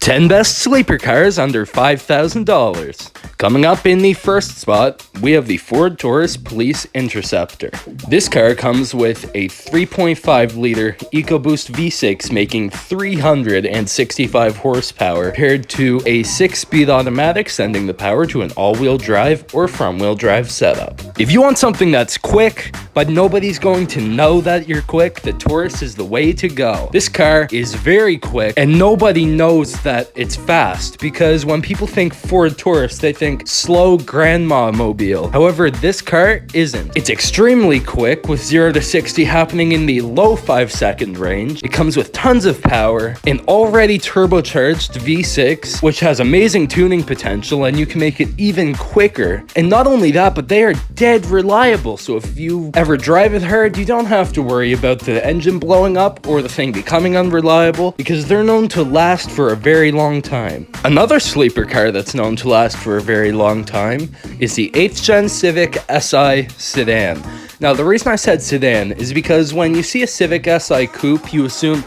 10 best sleeper cars under $5,000. Coming up in the first spot, we have the Ford Taurus Police Interceptor. This car comes with a 3.5-liter EcoBoost V6 making 365 horsepower paired to a 6-speed automatic sending the power to an all-wheel drive or front-wheel drive setup. If you want something that's quick, but nobody's going to know that you're quick, the Taurus is the way to go. This car is very quick and nobody knows that it's fast because when people think Ford Taurus, they think slow grandma mobile. However, this car isn't. It's extremely quick with 0 to 60 happening in the low 5-second range. It comes with tons of power, an already turbocharged V6, which has amazing tuning potential and you can make it even quicker. And not only that, but they are dead reliable. So if you ever drive it hard, you don't have to worry about the engine blowing up or the thing becoming unreliable because they're known to last for a very long time. Another sleeper car that's known to last for a very long time is the 8th Gen Civic Si sedan. Now, the reason I said sedan is because when you see a Civic Si coupe, you assume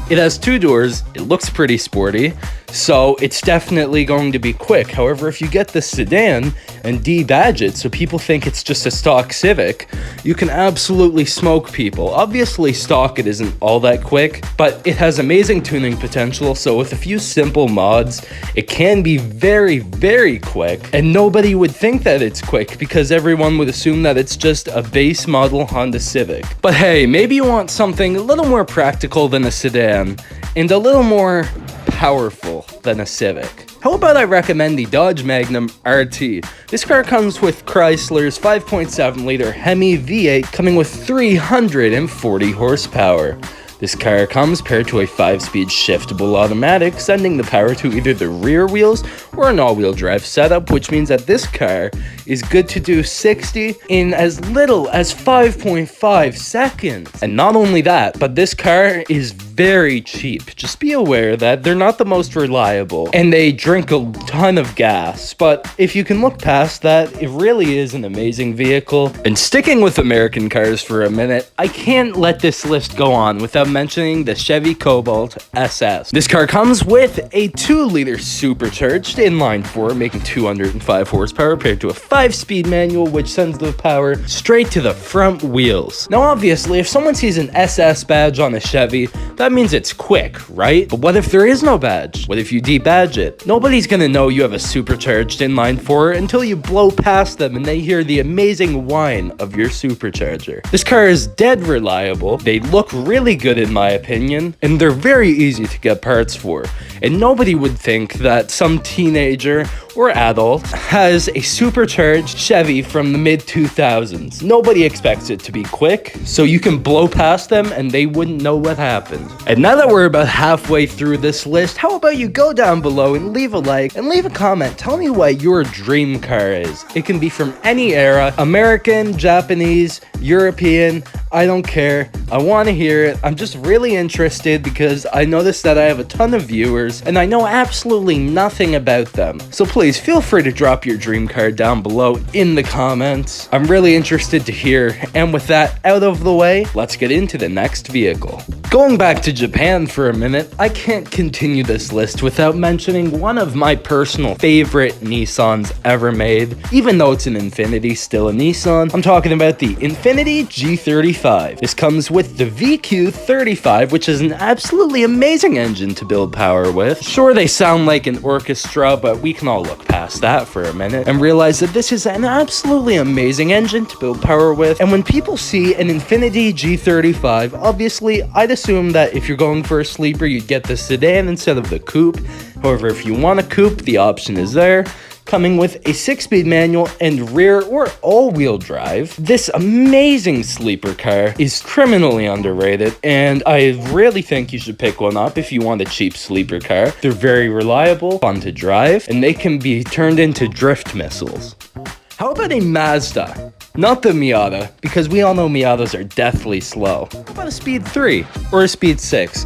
it has 2 doors, it looks pretty sporty, so it's definitely going to be quick. However, if you get the sedan and debadge it so people think it's just a stock Civic, you can absolutely smoke people. Obviously, stock it isn't all that quick, but it has amazing tuning potential, so with a few simple mods, it can be very, very quick, and nobody would think that it's quick because everyone would assume that it's just a base model Honda Civic. But hey, maybe you want something a little more practical than a sedan, and a little more powerful than a Civic. How about I recommend the Dodge Magnum RT? This car comes with Chrysler's 5.7-liter Hemi V8 coming with 340 horsepower. This car comes paired to a 5-speed shiftable automatic, sending the power to either the rear wheels or an all-wheel drive setup, which means that this car is good to do 60 in as little as 5.5 seconds. And not only that, but this car is very cheap. Just be aware that they're not the most reliable and they drink a ton of gas, but if you can look past that, it really is an amazing vehicle. And sticking with American cars for a minute, I can't let this list go on without mentioning the Chevy Cobalt SS. This car comes with a 2-liter supercharged inline-4 making 205 horsepower paired to a 5-speed manual which sends the power straight to the front wheels. Now obviously, if someone sees an SS badge on a Chevy, that means it's quick, right? But what if there is no badge? What if you debadge it? Nobody's gonna know you have a supercharged inline-4 until you blow past them and they hear the amazing whine of your supercharger. This car is dead reliable, they look really good in my opinion, and they're very easy to get parts for. And nobody would think that some teenager or adult has a supercharged Chevy from the mid-2000s. Nobody expects it to be quick, so you can blow past them and they wouldn't know what happened. And now that we're about halfway through this list, how about you go down below and leave a like and leave a comment. Tell me what your dream car is. It can be from any era, American, Japanese, European, I don't care. I want to hear it. I'm just really interested because I noticed that I have a ton of viewers and I know absolutely nothing about them. So please feel free to drop your dream car down below in the comments. I'm really interested to hear. And with that out of the way, let's get into the next vehicle. Going back to Japan for a minute, I can't continue this list without mentioning one of my personal favorite Nissans ever made. Even though it's an Infiniti, still a Nissan. I'm talking about the Infiniti G35. This comes with the VQ35, which is an absolutely amazing engine to build power with. Sure, they sound like an orchestra, but we can all look past that for a minute and realize that this is an absolutely amazing engine to build power with. And when people see an Infiniti G35, obviously I'd assume that if you're going for a sleeper, you'd get the sedan instead of the coupe. However, if you want a coupe, the option is there, coming with a 6-speed manual and rear or all-wheel drive. This amazing sleeper car is criminally underrated, and I really think you should pick one up if you want a cheap sleeper car. They're very reliable, fun to drive, and they can be turned into drift missiles. How about a Mazda? Not the Miata, because we all know Miatas are deathly slow. How about a Speed 3 or a Speed 6?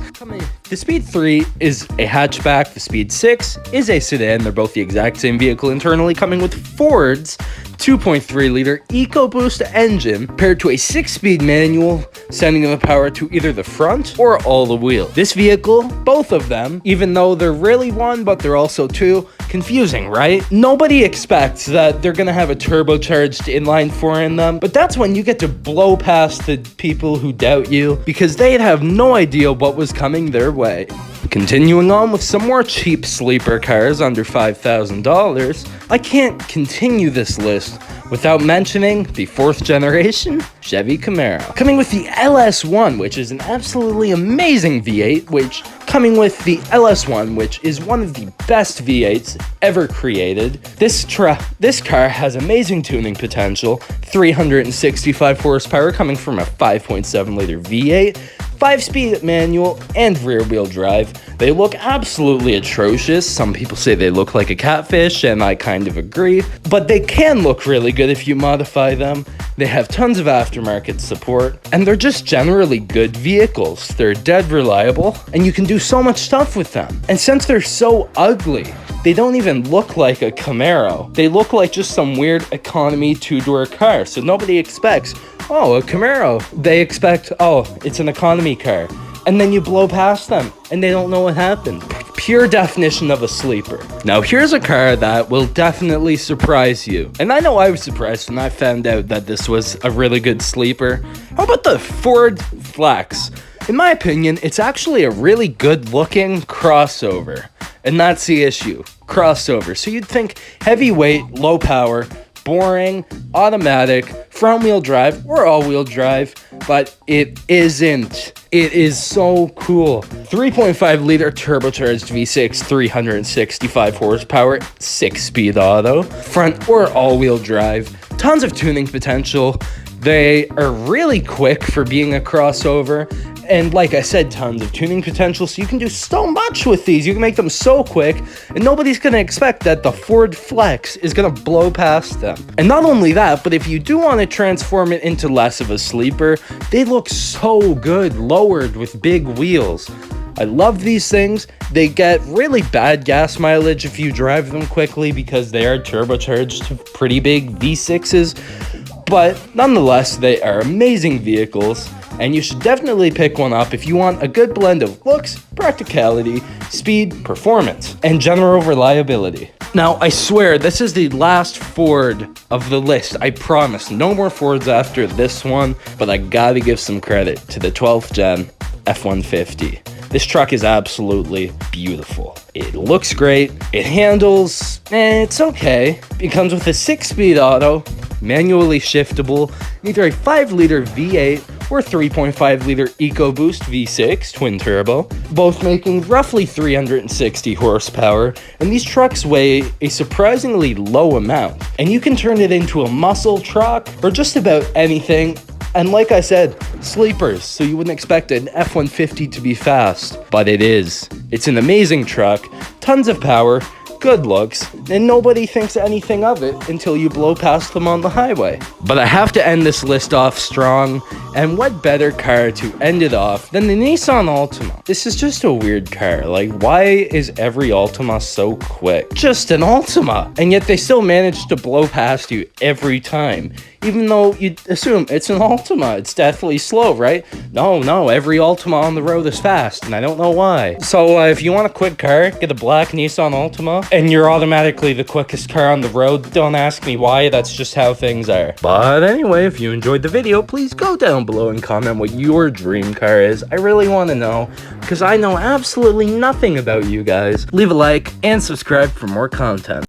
The Speed 3 is a hatchback, the Speed 6 is a sedan. They're both the exact same vehicle internally, coming with Ford's 2.3 liter EcoBoost engine paired to a 6-speed manual, sending the power to either the front or all the wheels. This vehicle, both of them, even though they're really one but they're also two, confusing, right? Nobody expects that they're gonna have a turbocharged inline four in them, but that's when you get to blow past the people who doubt you, because they'd have no idea what was coming their way. Continuing on with some more cheap sleeper cars under $5,000, I can't continue this list without mentioning the 4th generation Chevy Camaro. Coming with the LS1, which is an absolutely amazing V8, which coming with the LS1, which is one of the best V8s ever created. This car has amazing tuning potential, 365 horsepower coming from a 5.7 liter V8, 5-speed manual, and rear-wheel drive. They look absolutely atrocious. Some people say they look like a catfish, and I kind of agree, but they can look really good if you modify them. They have tons of aftermarket support, and they're just generally good vehicles. They're dead reliable, and you can do so much stuff with them. And since they're so ugly, they don't even look like a Camaro. They look like just some weird economy 2-door car, so nobody expects, oh, a Camaro. They expect, oh, it's an economy car. And then you blow past them, and they don't know what happened. Pure definition of a sleeper. Now, here's a car that will definitely surprise you. And I know I was surprised when I found out that this was a really good sleeper. How about the Ford Flex? In my opinion, it's actually a really good-looking crossover. And that's the issue. Crossover. So you'd think heavyweight, low power, boring, automatic, front-wheel drive, or all-wheel drive, but it isn't. It is so cool. 3.5 liter turbocharged V6, 365 horsepower, 6-speed auto, front or all-wheel drive, tons of tuning potential. They are really quick for being a crossover, and like I said, tons of tuning potential, so you can do so much with these. You can make them so quick, and nobody's going to expect that the Ford Flex is going to blow past them. And not only that, but if you do want to transform it into less of a sleeper, they look so good lowered with big wheels. I love these things. They get really bad gas mileage if you drive them quickly because they are turbocharged pretty big V6s, but nonetheless, they are amazing vehicles, and you should definitely pick one up if you want a good blend of looks, practicality, speed, performance, and general reliability. Now, I swear, this is the last Ford of the list. I promise, no more Fords after this one, but I gotta give some credit to the 12th gen F-150. This truck is absolutely beautiful. It looks great, it handles, it's okay. It comes with a 6-speed auto, manually shiftable, either a 5-liter V8 or 3.5-liter EcoBoost V6 twin turbo, both making roughly 360 horsepower, and these trucks weigh a surprisingly low amount, and you can turn it into a muscle truck or just about anything. And like I said, sleepers, so you wouldn't expect an F-150 to be fast, but it is. It's an amazing truck, tons of power, good looks, and nobody thinks anything of it until you blow past them on the highway. But I have to end this list off strong, and what better car to end it off than the Nissan Altima? This is just a weird car. Like, why is every Altima so quick? Just an Altima! And yet they still manage to blow past you every time. Even though you'd assume it's an Altima, it's definitely slow, right? No, every Altima on the road is fast, and I don't know why. So if you want a quick car, get a black Nissan Altima, and you're automatically the quickest car on the road. Don't ask me why, that's just how things are. But anyway, if you enjoyed the video, please go down below and comment what your dream car is. I really want to know, because I know absolutely nothing about you guys. Leave a like, and subscribe for more content.